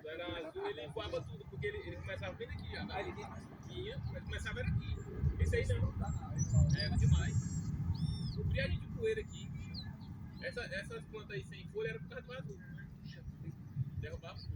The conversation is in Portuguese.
Era azul, ele voava tudo, porque ele começava bem aqui, ó. Aí ele vinha, mas começava era aqui. Esse aí não. Era demais. Cobria a gente de poeira aqui. Essas plantas aí sem folha era por causa do azul. Derrubava.